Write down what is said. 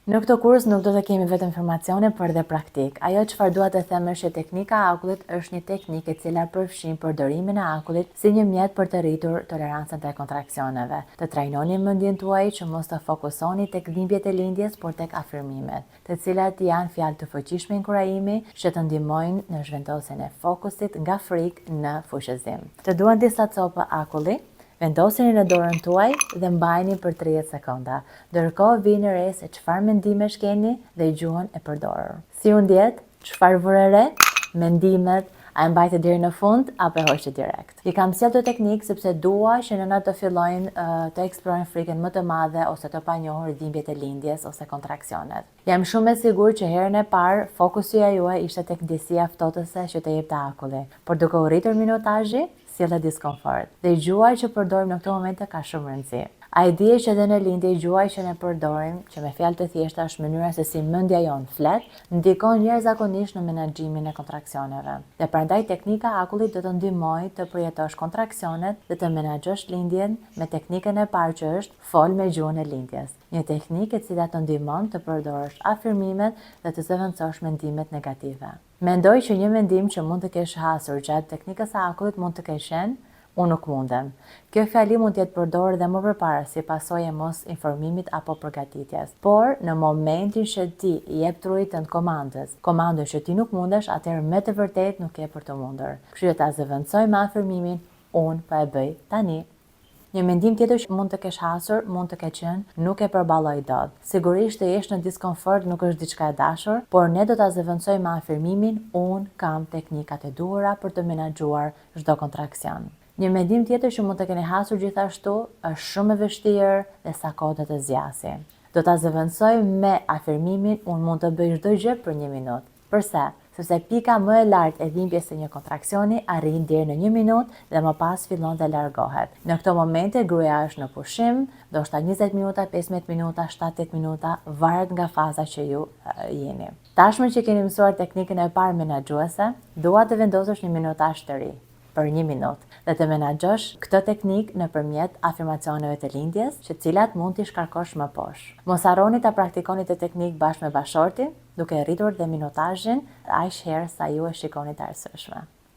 Në këtë kurs nuk do të kemi vetëm informacione, por edhe praktik. Ajo çfarë dua të them është që teknika e akullit është një teknikë e cila përfshin përdorimin e akullit si një mjet për të rritur tolerancën ndaj kontraksioneve. Të trajnoni mendjen tuaj që mos të fokusoni tek dhimbjet e lindjes, por tek afirmimet, të cilat janë fjalë të fuqishme inkurajimi që të ndihmojnë në zhvendosjen e fokusit nga frikë në fushëzim. Të duan disa copë akulli. Vendosini në dorën tuaj dhe mbajini për 30 sekonda. Ndërkohë vini re se çfarë mendimesh keni dhe gjuhën e përdorur. Si u ndjet? Çfarë vure re? Mendimet, a e mbajtë deri në fund apo e hoqë direkt? I kam sjellë këtë teknikë sepse dua që nënat të fillojnë të eksplorojnë frikën më të madhe ose të panjohur, dhimbjet e lindjes ose kontraksionet. Jam shumë e sigurt që herën e parë fokusi juaj ishte tek ndjesia ftohtëse që të jepte akulli, por duke u rritur minutazhi, sjellë diskomfort. Dhe gjuha që përdorim në këto momente ka shumë rëndësi. A e dije që edhe në lindje gjuha që ne përdorim, që me fjalë të thjeshta është mënyra se si mendja jonë flet, ndikon jashtëzakonisht në menaxhimin e kontraksioneve. Dhe prandaj teknika e akullit do të ndihmojë të përjetosh kontraksionet dhe të menaxhosh lindjen me teknikën e parë që është fol me gjuhën e lindjes. Një teknikë e cila të ndihmon të përdorësh afirmimet dhe të zëvendësosh mendimet negative. Mendoj që një mendim që mund të kesh hasur gjatë teknikës së akullit mund të kesh qenë unë nuk mundem. Kjo fjali mund të jetë përdorur edhe më përpara si pasojë e mos informimit apo përgatitjes. Por në momentin që ti i jep trurit tënd komandën që ti nuk mundesh, atëherë me të vërtetë nuk je për të mundur. Kështu që ta zëvendësoj me afirmimin unë po e bëj tani. Një mendim tjetër që mund të kesh hasur, mund të ketë qenë nuk e përballoj dot. Sigurisht të jesh në diskomfort nuk është diçka e dashur, por ne do ta zëvendësojmë me afirmimin unë kam teknikat e duhura për të menaxhuar çdo kontraksion. Një mendim tjetër që mund të keni hasur gjithashtu është shumë e vështirë dhe sa kohë do të zgjasë. Do ta zëvendësoj me afirmimin unë mund të bëj çdo gjë për 1 minutë. Përse? Sepse pika më e lartë e dhimbjes së një kontraksioni arrin deri në 1 minutë dhe më pas fillon dhe largohet. Në këto momente gruaja është në pushim, ndoshta 20 minuta, 15 minuta, 7-8 minuta, varet nga faza që ju jeni. Tashmë që keni mësuar teknikën e parë menaxhuese, dua të vendosësh një minutazh të ri për 1 minutë dhe të menaxhosh këtë teknikë nëpërmjet afirmacioneve të lindjes, që cilat mund t'i shkarkosh më poshtë. Mos harroni ta praktikoni këtë teknikë bashkë me bashortin, duke rritur dhe minutazhin aq herë sa ju e shikoni të arsyeshme.